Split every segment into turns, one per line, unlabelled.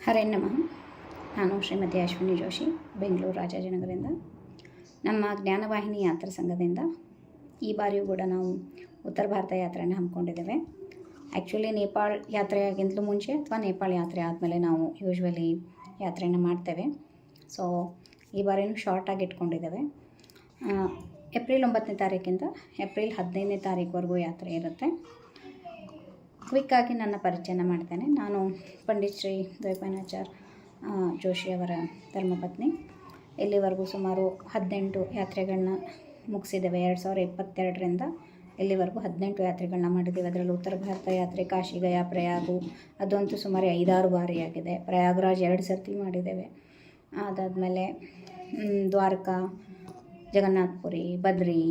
ಹರೇ ನಮಃ. ನಾನು ಶ್ರೀಮತಿ ಅಶ್ವಿನಿ ಜೋಶಿ, ಬೆಂಗಳೂರು ರಾಜಾಜಿನಗರದಿಂದ. ನಮ್ಮ ಜ್ಞಾನವಾಹಿನಿ ಯಾತ್ರಾ ಸಂಘದಿಂದ ಈ ಬಾರಿಯೂ ಕೂಡ ನಾವು ಉತ್ತರ ಭಾರತ ಯಾತ್ರೆಯನ್ನು ಹಮ್ಮಿಕೊಂಡಿದ್ದೇವೆ. ಆ್ಯಕ್ಚುಲಿ ನೇಪಾಳ ಯಾತ್ರೆಯಾಗಿಂತಲೂ ಮುಂಚೆ ಅಥವಾ ನೇಪಾಳ ಯಾತ್ರೆ ಆದಮೇಲೆ ನಾವು ಯೂಶ್ವಲಿ ಯಾತ್ರೆಯನ್ನು ಮಾಡ್ತೇವೆ. ಸೊ ಈ ಬಾರಿಯೂ ಶಾರ್ಟಾಗಿ ಇಟ್ಕೊಂಡಿದ್ದೇವೆ. ಏಪ್ರಿಲ್ 9ನೇ ತಾರೀಕಿಂದ ಏಪ್ರಿಲ್ 15ನೇ ತಾರೀಕುವರೆಗೂ ಯಾತ್ರೆ ಇರುತ್ತೆ. ಕ್ವಿಕ್ಕಾಗಿ ನನ್ನ ಪರಿಚಯನ ಮಾಡ್ತೇನೆ. ನಾನು ಪಂಡಿತ್ ಶ್ರೀ ದ್ವೈಪಾಯನಾಚಾರ್ಯ ಜೋಶಿಯವರ ಧರ್ಮಪತ್ನಿ. ಇಲ್ಲಿವರೆಗೂ ಸುಮಾರು 18 ಯಾತ್ರೆಗಳನ್ನ ಮುಗಿಸಿದ್ದೇವೆ. 2022ರಿಂದ ಇಲ್ಲಿವರೆಗೂ 18 ಯಾತ್ರೆಗಳನ್ನ ಮಾಡಿದ್ದೇವೆ. ಅದರಲ್ಲಿ ಉತ್ತರ ಭಾರತ ಯಾತ್ರೆ, ಕಾಶಿ, ಗಯಾ, ಪ್ರಯಾಗು ಅದಂತೂ ಸುಮಾರು 5-6 ಬಾರಿ ಆಗಿದೆ. ಪ್ರಯಾಗ್ರಾಜ್ 2 ಸರ್ತಿ ಮಾಡಿದ್ದೇವೆ. ಅದಾದಮೇಲೆ ದ್ವಾರಕಾ, ಜಗನ್ನಾಥಪುರಿ, ಬದ್ರಿ,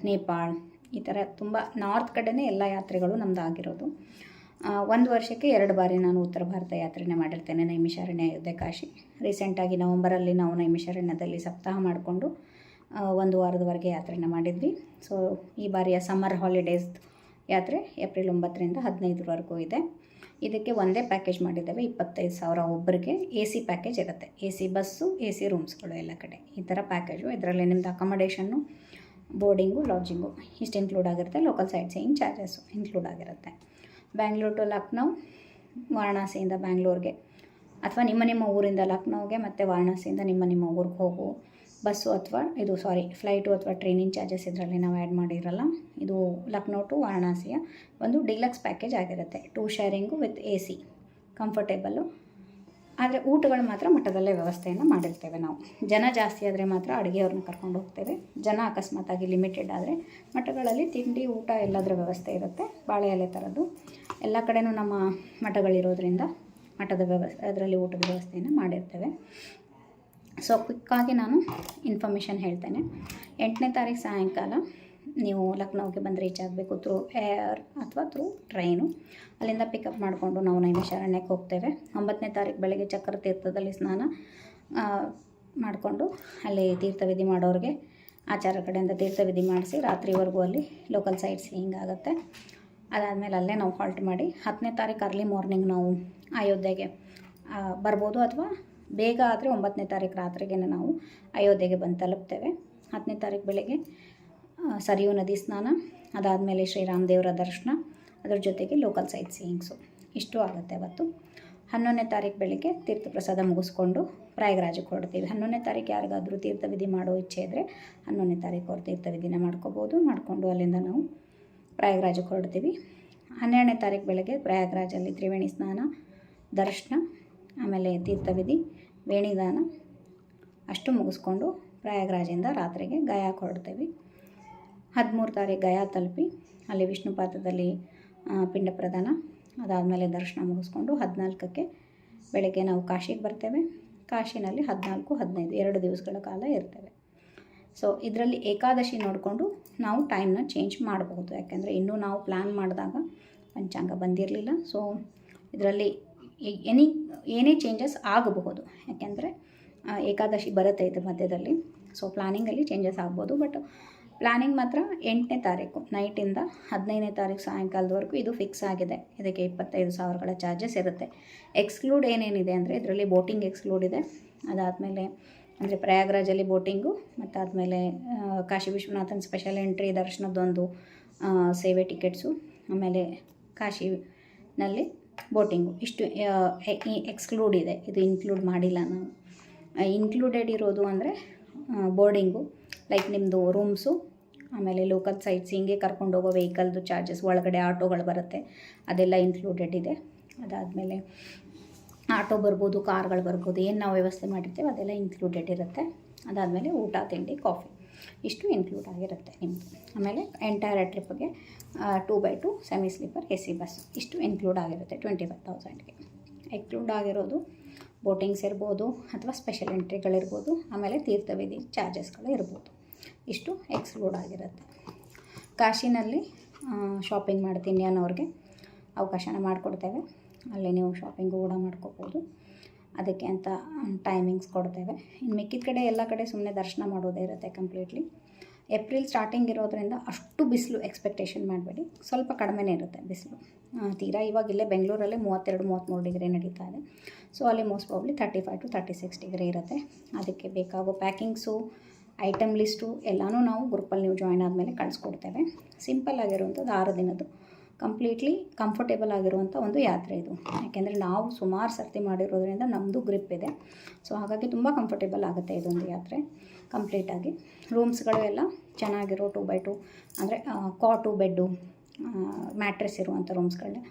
ನೇಪಾಳ್, ಈ ಥರ ತುಂಬ ನಾರ್ತ್ ಕಡೆಯೇ ಎಲ್ಲ ಯಾತ್ರೆಗಳು ನಮ್ಮದು ಆಗಿರೋದು. 1 ವರ್ಷಕ್ಕೆ 2 ಬಾರಿ ನಾನು ಉತ್ತರ ಭಾರತ ಯಾತ್ರೆನೇ ಮಾಡಿರ್ತೇನೆ. ನೈಮಿಷಾರಣ್ಯ, ಅಯೋಧ್ಯೆ, ಕಾಶಿ. ರೀಸೆಂಟಾಗಿ ನವಂಬರಲ್ಲಿ ನಾವು ನೈಮಿಷಾರಣ್ಯದಲ್ಲಿ ಸಪ್ತಾಹ ಮಾಡಿಕೊಂಡು 1 ವಾರದವರೆಗೆ ಯಾತ್ರೆನ ಮಾಡಿದ್ವಿ. ಸೊ ಈ ಬಾರಿಯ ಸಮ್ಮರ್ ಹಾಲಿಡೇಸ್ ಯಾತ್ರೆ ಏಪ್ರಿಲ್ 9ರಿಂದ 15ರವರೆಗೂ ಇದೆ. ಇದಕ್ಕೆ ಒಂದೇ ಪ್ಯಾಕೇಜ್ ಮಾಡಿದ್ದೇವೆ. 25,000 ಒಬ್ಬರಿಗೆ. AC ಪ್ಯಾಕೇಜ್ ಇರುತ್ತೆ. AC ಬಸ್ಸು, AC ರೂಮ್ಸ್ಗಳು ಎಲ್ಲ ಕಡೆ, ಈ ಥರ ಪ್ಯಾಕೇಜು. ಇದರಲ್ಲಿ ನಿಮ್ಮದು ಅಕಾಮಡೇಷನ್ನು, ಬೋರ್ಡಿಂಗು, ಲಾಡ್ಜಿಂಗು ಇಷ್ಟು ಇನ್ಕ್ಲೂಡ್ ಆಗಿರುತ್ತೆ. Local site seeing charges include ಆಗಿರುತ್ತೆ. ಬ್ಯಾಂಗ್ಳೂರು ಟು ಲಕ್ನೋ, ವಾರಣಾಸಿಯಿಂದ ಬ್ಯಾಂಗ್ಳೂರಿಗೆ ಅಥವಾ ನಿಮ್ಮ ಊರಿಂದ ಲಕ್ನೋಗೆ ಮತ್ತು ವಾರಣಾಸಿಯಿಂದ ನಿಮ್ಮ ಊರಿಗೆ ಹೋಗು ಬಸ್ಸು ಅಥವಾ ಫ್ಲೈಟು ಅಥವಾ ಟ್ರೈನಿನ ಚಾರ್ಜಸ್ ಇದರಲ್ಲಿ ನಾವು ಆ್ಯಡ್ ಮಾಡಿರಲ್ಲ. ಇದು ಲಕ್ನೋ ಟು ವಾರಣಾಸಿಯ ಒಂದು ಡಿಲಕ್ಸ್ ಪ್ಯಾಕೇಜ್ ಆಗಿರುತ್ತೆ. 2 ಶೇರಿಂಗು ವಿತ್ AC, ಕಂಫರ್ಟೇಬಲ್ಲು. ಆದರೆ ಊಟಗಳು ಮಾತ್ರ ಮಠದಲ್ಲೇ ವ್ಯವಸ್ಥೆಯನ್ನು ಮಾಡಿರ್ತೇವೆ ನಾವು. ಜನ ಜಾಸ್ತಿ ಆದರೆ ಮಾತ್ರ ಅಡುಗೆಯವ್ರನ್ನ ಕರ್ಕೊಂಡು ಹೋಗ್ತೇವೆ. ಜನ ಅಕಸ್ಮಾತಾಗಿ ಲಿಮಿಟೆಡ್ ಆದರೆ ಮಠಗಳಲ್ಲಿ ತಿಂಡಿ, ಊಟ ಎಲ್ಲದರ ವ್ಯವಸ್ಥೆ ಇರುತ್ತೆ. ಬಾಳೆ ಎಲೆ ಥರದ್ದು ಎಲ್ಲ ಕಡೆಯೂ ನಮ್ಮ ಮಠಗಳಿರೋದ್ರಿಂದ ಮಠದ ಅದರಲ್ಲಿ ಊಟದ ವ್ಯವಸ್ಥೆಯನ್ನು ಮಾಡಿರ್ತೇವೆ. ಸೊ ಕ್ವಿಕ್ಕಾಗಿ ನಾನು ಇನ್ಫಾರ್ಮೇಷನ್ ಹೇಳ್ತೇನೆ. 8ನೇ ತಾರೀಕು ಸಾಯಂಕಾಲ ನೀವು ಲಕ್ನೋಗೆ ಬಂದು ರೀಚ್ ಆಗಬೇಕು. ಥ್ರೂ ಏರ್ ಅಥವಾ ಥ್ರೂ ಟ್ರೈನು. ಅಲ್ಲಿಂದ ಪಿಕಪ್ ಮಾಡಿಕೊಂಡು ನಾವು ನೈಮಿಷಾರಣ್ಯಕ್ಕೆ ಹೋಗ್ತೇವೆ. 9ನೇ ತಾರೀಕು ಬೆಳಗ್ಗೆ ಚಕ್ರ ತೀರ್ಥದಲ್ಲಿ ಸ್ನಾನ ಮಾಡಿಕೊಂಡು ಅಲ್ಲಿ ತೀರ್ಥವಿಧಿ ಮಾಡೋರಿಗೆ ಆಚಾರ ಕಡೆಯಿಂದ ತೀರ್ಥವಿಧಿ ಮಾಡಿಸಿ ರಾತ್ರಿವರೆಗೂ ಅಲ್ಲಿ ಲೋಕಲ್ ಸೈಟ್ ಸೀಯಿಂಗ್ ಆಗುತ್ತೆ. ಅದಾದಮೇಲೆ ಅಲ್ಲೇ ನಾವು ಹಾಲ್ಟ್ ಮಾಡಿ 10ನೇ ತಾರೀಕು ಅರ್ಲಿ ಮಾರ್ನಿಂಗ್ ನಾವು ಅಯೋಧ್ಯೆಗೆ ಬರ್ಬೋದು, ಅಥವಾ ಬೇಗ ಆದರೆ 9ನೇ ತಾರೀಕು ರಾತ್ರಿಗೆ ನಾವು ಅಯೋಧ್ಯೆಗೆ ಬಂದು ತಲುಪ್ತೇವೆ. 10ನೇ ತಾರೀಕು ಬೆಳಗ್ಗೆ ಸರಿಯೂ ನದಿ ಸ್ನಾನ, ಅದಾದಮೇಲೆ ಶ್ರೀರಾಮ ದೇವರ ದರ್ಶನ, ಅದರ ಜೊತೆಗೆ ಲೋಕಲ್ ಸೈಟ್ ಸೀಯಿಂಗ್ಸು ಇಷ್ಟು ಆಗುತ್ತೆ ಅವತ್ತು. 11ನೇ ತಾರೀಕು ಬೆಳಗ್ಗೆ ತೀರ್ಥ ಪ್ರಸಾದ ಮುಗಿಸ್ಕೊಂಡು ಪ್ರಯಾಗ್ರಾಜಕ್ಕೆ ಹೊರಡ್ತೀವಿ. 11ನೇ ತಾರೀಕು ಯಾರಿಗಾದರೂ ತೀರ್ಥವಿಧಿ ಮಾಡೋ ಇಚ್ಛೆ ಇದ್ದರೆ 11ನೇ ತಾರೀಕು ಅವ್ರು ತೀರ್ಥವಿಧಿನ ಮಾಡಿಕೊಂಡು ಅಲ್ಲಿಂದ ನಾವು ಪ್ರಯಾಗ್ರಾಜಕ್ಕೆ ಹೊರಡ್ತೀವಿ. 12ನೇ ತಾರೀಕು ಬೆಳಗ್ಗೆ ಪ್ರಯಾಗ್ರಾಜಲ್ಲಿ ತ್ರಿವೇಣಿ ಸ್ನಾನ, ದರ್ಶನ, ಆಮೇಲೆ ತೀರ್ಥವಿಧಿ, ವೇಣಿದಾನ ಅಷ್ಟು ಮುಗಿಸ್ಕೊಂಡು ಪ್ರಯಾಗ್ರಾಜಿಂದ ರಾತ್ರಿಗೆ ಗಯಾಕ್ಕೆ ಹೊರಡ್ತೀವಿ. 13 ತಾರೀಕು ಗಯಾ ತಲುಪಿ ಅಲ್ಲಿ ವಿಷ್ಣುಪಾತದಲ್ಲಿ ಪಿಂಡ ಪ್ರದಾನ, ಅದಾದಮೇಲೆ ದರ್ಶನ ಮುಗಿಸ್ಕೊಂಡು 14ಕ್ಕೆ ಬೆಳಗ್ಗೆ ನಾವು ಕಾಶಿಗೆ ಬರ್ತೇವೆ. ಕಾಶಿನಲ್ಲಿ 14, 15 2 ದಿವಸಗಳ ಕಾಲ ಇರ್ತೇವೆ. ಸೊ ಇದರಲ್ಲಿ ಏಕಾದಶಿ ನೋಡಿಕೊಂಡು ನಾವು ಟೈಮ್ನ ಚೇಂಜ್ ಮಾಡಬಹುದು. ಯಾಕೆಂದರೆ ಇನ್ನೂ ನಾವು ಪ್ಲ್ಯಾನ್ ಮಾಡಿದಾಗ ಪಂಚಾಂಗ ಬಂದಿರಲಿಲ್ಲ. ಸೊ ಇದರಲ್ಲಿ ಏನೇ ಚೇಂಜಸ್ ಆಗಬಹುದು. ಯಾಕೆಂದರೆ ಏಕಾದಶಿ ಬರುತ್ತೆ ಇದು ಮಧ್ಯದಲ್ಲಿ. ಸೊ ಪ್ಲ್ಯಾನಿಂಗಲ್ಲಿ ಚೇಂಜಸ್ ಆಗ್ಬೋದು. ಬಟ್ ಪ್ಲ್ಯಾನಿಂಗ್ ಮಾತ್ರ 8ನೇ ತಾರೀಕು ನೈಟಿಂದ 15ನೇ ತಾರೀಕು ಸಾಯಂಕಾಲದವರೆಗೂ ಇದು ಫಿಕ್ಸ್ ಆಗಿದೆ. ಇದಕ್ಕೆ 25,000ಗಳ ಚಾರ್ಜಸ್ ಇರುತ್ತೆ. ಎಕ್ಸ್ಕ್ಲೂಡ್ ಏನೇನಿದೆ ಅಂದರೆ ಇದರಲ್ಲಿ ಬೋಟಿಂಗ್ ಎಕ್ಸ್ಕ್ಲೂಡ್ ಇದೆ. ಅದಾದಮೇಲೆ ಅಂದರೆ ಪ್ರಯಾಗ್ರಾಜಲ್ಲಿ ಬೋಟಿಂಗು, ಮತ್ತಾದಮೇಲೆ ಕಾಶಿ ವಿಶ್ವನಾಥನ್ ಸ್ಪೆಷಲ್ ಎಂಟ್ರಿ ದರ್ಶನದೊಂದು ಸೇವೆ ಟಿಕೆಟ್ಸು, ಆಮೇಲೆ ಕಾಶಿನಲ್ಲಿ ಬೋಟಿಂಗು ಇಷ್ಟು ಎಕ್ಸ್ಕ್ಲೂಡ್ ಇದೆ. ಇದು ಇನ್ಕ್ಲೂಡ್ ಮಾಡಿಲ್ಲ ನಾವು. ಇನ್ಕ್ಲೂಡೆಡ್ ಇರೋದು ಅಂದರೆ ಬೋರ್ಡಿಂಗು, ಲೈಕ್ ನಿಮ್ಮದು ರೂಮ್ಸು, ಆಮೇಲೆ ಲೋಕಲ್ ಸೈಟ್ ಸೀಯಿಂಗ್ಗೆ ಕರ್ಕೊಂಡು ಹೋಗೋ ವೆಹಿಕಲ್ದು ಚಾರ್ಜಸ್, ಒಳಗಡೆ ಆಟೋಗಳು ಬರುತ್ತೆ, ಅದೆಲ್ಲ ಇನ್ಕ್ಲೂಡೆಡ್ ಇದೆ. ಅದಾದಮೇಲೆ ಆಟೋ ಬರ್ಬೋದು, ಕಾರ್ಗಳು ಬರ್ಬೋದು, ಏನು ನಾವು ವ್ಯವಸ್ಥೆ ಮಾಡಿರ್ತೀವಿ ಅದೆಲ್ಲ ಇನ್ಕ್ಲೂಡೆಡ್ ಇರುತ್ತೆ. ಅದಾದಮೇಲೆ ಊಟ, ತಿಂಡಿ, ಕಾಫಿ ಇಷ್ಟು ಇನ್ಕ್ಲೂಡ್ ಆಗಿರುತ್ತೆ ನಿಮ್ಮದು. ಆಮೇಲೆ ಎಂಟೈರ್ ಟ್ರಿಪ್ಗೆ 2x2 semi sleeper AC bus ಇಷ್ಟು ಇನ್ಕ್ಲೂಡ್ ಆಗಿರುತ್ತೆ 25,000ಗೆ. ಎಕ್ಸ್ಕ್ಲೂಡ್ ಆಗಿರೋದು ಬೋಟಿಂಗ್ಸ್ ಇರ್ಬೋದು ಅಥವಾ ಸ್ಪೆಷಲ್ ಎಂಟ್ರಿಗಳಿರ್ಬೋದು, ಆಮೇಲೆ ತೀರ್ಥವಿಧಿ ಚಾರ್ಜಸ್ಗಳು ಇರ್ಬೋದು. ಇಷ್ಟು ಎಕ್ಸ್ಕ್ಲೂಡ್ ಆಗಿರುತ್ತೆ. ಕಾಶಿನಲ್ಲಿ ಶಾಪಿಂಗ್ ಮಾಡ್ತೀನಿ ಅನ್ನೋರಿಗೆ ಅವಕಾಶನ ಮಾಡಿಕೊಡ್ತೇವೆ. ಅಲ್ಲಿ ನೀವು ಶಾಪಿಂಗು ಕೂಡ ಮಾಡ್ಕೋಬೋದು. ಅದಕ್ಕೆ ಅಂತ ಟೈಮಿಂಗ್ಸ್ ಕೊಡ್ತೇವೆ. ಇನ್ನು ಮಿಕ್ಕಿದ ಕಡೆ ಎಲ್ಲ ಕಡೆ ಸುಮ್ಮನೆ ದರ್ಶನ ಮಾಡೋದೇ ಇರುತ್ತೆ ಕಂಪ್ಲೀಟ್ಲಿ. ಏಪ್ರಿಲ್ ಸ್ಟಾರ್ಟಿಂಗ್ ಇರೋದ್ರಿಂದ ಅಷ್ಟು ಬಿಸಿಲು ಎಕ್ಸ್ಪೆಕ್ಟೇಷನ್ ಮಾಡಬೇಡಿ, ಸ್ವಲ್ಪ ಕಡಿಮೆನೇ ಇರುತ್ತೆ ಬಿಸಿಲು. ತೀರಾ ಇವಾಗ ಇಲ್ಲೇ ಬೆಂಗಳೂರಲ್ಲೇ 32-33 ಡಿಗ್ರಿ ನಡೀತಾ ಇದೆ. ಸೊ ಅಲ್ಲಿ ಮೋಸ್ಟ್ ಪ್ರಾಬ್ಲಿ 35 to 36 ಡಿಗ್ರಿ ಇರುತ್ತೆ. ಅದಕ್ಕೆ ಬೇಕಾಗೋ ಪ್ಯಾಕಿಂಗ್ಸು, ಐಟಮ್ ಲಿಸ್ಟು ಎಲ್ಲನೂ ನಾವು ಗ್ರೂಪಲ್ಲಿ ನೀವು ಜಾಯ್ನ್ ಆದಮೇಲೆ ಕಳಿಸ್ಕೊಡ್ತೇವೆ. ಸಿಂಪಲ್ ಆಗಿರುವಂಥದ್ದು 6 ದಿನದ್ದು ಕಂಪ್ಲೀಟ್ಲಿ ಕಂಫರ್ಟೇಬಲ್ ಆಗಿರುವಂಥ ಒಂದು ಯಾತ್ರೆ ಇದು. ಯಾಕೆಂದರೆ ನಾವು ಸುಮಾರು ಸರ್ತಿ ಮಾಡಿರೋದ್ರಿಂದ ನಮ್ಮದು ಗ್ರಿಪ್ ಇದೆ. ಸೊ ಹಾಗಾಗಿ ತುಂಬ ಕಂಫರ್ಟೇಬಲ್ ಆಗುತ್ತೆ ಇದೊಂದು ಯಾತ್ರೆ ಕಂಪ್ಲೀಟಾಗಿ. ರೂಮ್ಸ್ಗಳು ಎಲ್ಲ ಚೆನ್ನಾಗಿರೋ 2x2 ಅಂದರೆ ಕಾಟು ಬೆಡ್ಡು ಮ್ಯಾಟ್ರೆಸ್ ಇರುವಂಥ ರೂಮ್ಸ್ಗಳನ್ನೇ,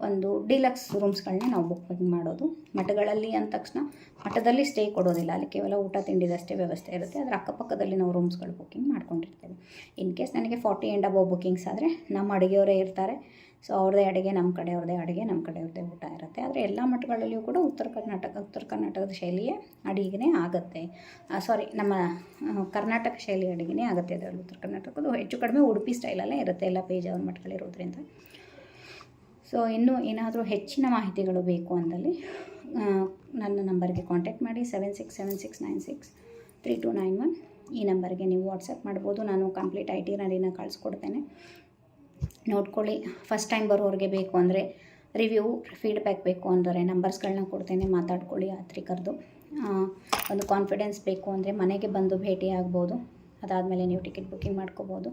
ಒಂದು ಡಿಲಕ್ಸ್ ರೂಮ್ಸ್ಗಳನ್ನೇ ನಾವು ಬುಕ್ಕಿಂಗ್ ಮಾಡೋದು. ಮಠಗಳಲ್ಲಿ ಅಂದ ತಕ್ಷಣ ಮಠದಲ್ಲಿ ಸ್ಟೇ ಕೊಡೋದಿಲ್ಲ, ಅಲ್ಲಿ ಕೇವಲ ಊಟ ತಿಂಡಿದಷ್ಟೇ ವ್ಯವಸ್ಥೆ ಇರುತ್ತೆ. ಅದರ ಅಕ್ಕಪಕ್ಕದಲ್ಲಿ ನಾವು ರೂಮ್ಸ್ಗಳು ಬುಕ್ಕಿಂಗ್ ಮಾಡ್ಕೊಂಡಿರ್ತೇವೆ. ಇನ್ ಕೇಸ್ ನನಗೆ 40 and above ಬುಕ್ಕಿಂಗ್ಸ್ ಆದರೆ ನಮ್ಮ ಅಡುಗೆಯವರೇ ಇರ್ತಾರೆ. ಸೊ ಅವ್ರದ್ದೇ ಅಡುಗೆ ನಮ್ಮ ಕಡೆ, ಅವ್ರದ್ದೇ ಅಡುಗೆ ನಮ್ಮ ಕಡೆ, ಅವ್ರದ್ದೇ ಊಟ ಇರುತ್ತೆ. ಆದರೆ ಎಲ್ಲ ಮಠಗಳಲ್ಲಿಯೂ ಕೂಡ ಉತ್ತರ ಕರ್ನಾಟಕದ ಶೈಲಿಯ ಅಡುಗೆನೇ ಆಗುತ್ತೆ. ನಮ್ಮ ಕರ್ನಾಟಕ ಶೈಲಿ ಅಡುಗೆನೇ ಆಗುತ್ತೆ. ಅದರಲ್ಲಿ ಉತ್ತರ ಕರ್ನಾಟಕದ್ದು ಹೆಚ್ಚು ಕಡಿಮೆ ಉಡುಪಿ ಸ್ಟೈಲಲ್ಲೇ ಇರುತ್ತೆ ಎಲ್ಲ ಪೇಜಾವರ ಮಠಗಳಿರೋದ್ರಿಂದ. ಸೊ ಇನ್ನೂ ಏನಾದರೂ ಹೆಚ್ಚಿನ ಮಾಹಿತಿಗಳು ಬೇಕು ಅಂದಲ್ಲಿ ನನ್ನ ನಂಬರ್ಗೆ ಕಾಂಟ್ಯಾಕ್ಟ್ ಮಾಡಿ. 7676963291 ಈ ನಂಬರ್ಗೆ ನೀವು ವಾಟ್ಸಪ್ ಮಾಡ್ಬೋದು. ನಾನು ಕಂಪ್ಲೀಟ್ ಐಟಿನರಿನ ಕಳಿಸ್ಕೊಡ್ತೇನೆ, ನೋಡ್ಕೊಳ್ಳಿ. ಫಸ್ಟ್ ಟೈಮ್ ಬರೋರಿಗೆ ಬೇಕು ಅಂದರೆ ರಿವ್ಯೂ ಫೀಡ್ಬ್ಯಾಕ್ ಬೇಕು ಅಂದರೆ ನಂಬರ್ಸ್ಗಳನ್ನ ಕೊಡ್ತೇನೆ, ಮಾತಾಡ್ಕೊಳ್ಳಿ ಯಾತ್ರಿಕರದು. ಒಂದು ಕಾನ್ಫಿಡೆನ್ಸ್ ಬೇಕು ಅಂದರೆ ಮನೆಗೆ ಬಂದು ಭೇಟಿ ಆಗ್ಬೋದು. ಅದಾದಮೇಲೆ ನೀವು ಟಿಕೆಟ್ ಬುಕ್ಕಿಂಗ್ ಮಾಡ್ಕೋಬೋದು.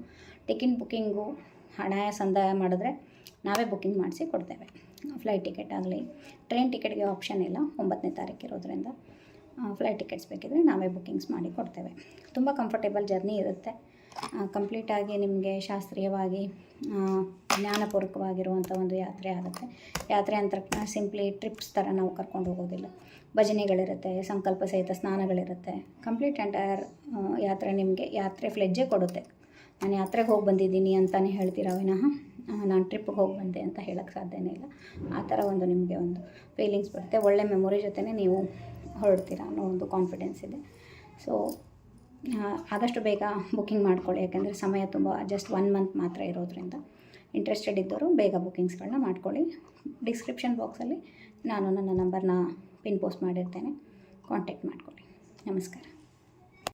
ಟಿಕೆಟ್ ಬುಕ್ಕಿಂಗು ಹಣ ಸಂದಾಯ ಮಾಡಿದ್ರೆ ನಾವೇ ಬುಕ್ಕಿಂಗ್ ಮಾಡಿಸಿ ಕೊಡ್ತೇವೆ. ಫ್ಲೈಟ್ ಟಿಕೆಟ್ ಆಗಲಿ, ಟ್ರೈನ್ ಟಿಕೆಟ್ಗೆ ಆಪ್ಷನ್ ಇಲ್ಲ, 9ನೇ ತಾರೀಕು ಇರೋದ್ರಿಂದ ಫ್ಲೈಟ್ ಟಿಕೆಟ್ಸ್ ಬೇಕಿದ್ರೆ ನಾವೇ ಬುಕ್ಕಿಂಗ್ಸ್ ಮಾಡಿ ಕೊಡ್ತೇವೆ. ತುಂಬ ಕಂಫರ್ಟೇಬಲ್ ಜರ್ನಿ ಇರುತ್ತೆ. ಕಂಪ್ಲೀಟಾಗಿ ನಿಮಗೆ ಶಾಸ್ತ್ರೀಯವಾಗಿ ಜ್ಞಾನಪೂರ್ವಕವಾಗಿರುವಂಥ ಒಂದು ಯಾತ್ರೆ ಆಗುತ್ತೆ. ಯಾತ್ರೆ ಅಂತ ಸಿಂಪ್ಲಿ ಟ್ರಿಪ್ಸ್ ಥರ ನಾವು ಕರ್ಕೊಂಡು ಹೋಗೋದಿಲ್ಲ. ಭಜನೆಗಳಿರುತ್ತೆ, ಸಂಕಲ್ಪ ಸಹಿತ ಸ್ನಾನಗಳಿರುತ್ತೆ. ಕಂಪ್ಲೀಟ್ ಎಂಟೈರ್ ಯಾತ್ರೆ ನಿಮಗೆ ಯಾತ್ರೆ ಫ್ಲೆಜ್ಜೇ ಕೊಡುತ್ತೆ. ನಾನು ಯಾತ್ರೆಗೆ ಹೋಗಿ ಬಂದಿದ್ದೀನಿ ಅಂತಲೇ ಹೇಳ್ತೀರಾ ವಿನಃ ನಾನು ಟ್ರಿಪ್ಪಿಗೆ ಹೋಗಿ ಬಂದೆ ಅಂತ ಹೇಳೋಕ್ಕೆ ಸಾಧ್ಯನೇ ಇಲ್ಲ. ಆ ಥರ ಒಂದು ನಿಮಗೆ ಒಂದು ಫೀಲಿಂಗ್ಸ್ ಬರುತ್ತೆ. ಒಳ್ಳೆ ಮೆಮೊರಿ ಜೊತೆನೇ ನೀವು ಹೊರಡ್ತೀರಾ ಅನ್ನೋ ಒಂದು ಕಾನ್ಫಿಡೆನ್ಸ್ ಇದೆ. ಸೊ ಆದಷ್ಟು ಬೇಗ ಬುಕ್ಕಿಂಗ್ ಮಾಡ್ಕೊಳ್ಳಿ, ಯಾಕೆಂದರೆ ಸಮಯ ತುಂಬ ಜಸ್ಟ್ 1 ಮಂತ್ ಮಾತ್ರ ಇರೋದ್ರಿಂದ. ಇಂಟ್ರೆಸ್ಟೆಡ್ ಇದ್ದವರು ಬೇಗ ಬುಕ್ಕಿಂಗ್ಸ್ಗಳನ್ನ ಮಾಡ್ಕೊಳ್ಳಿ. ಡಿಸ್ಕ್ರಿಪ್ಷನ್ ಬಾಕ್ಸಲ್ಲಿ ನಾನು ನನ್ನ ನಂಬರ್ನ ಪಿನ್ ಪೋಸ್ಟ್ ಮಾಡಿರ್ತೇನೆ, ಕಾಂಟ್ಯಾಕ್ಟ್ ಮಾಡ್ಕೊಳ್ಳಿ. ನಮಸ್ಕಾರ.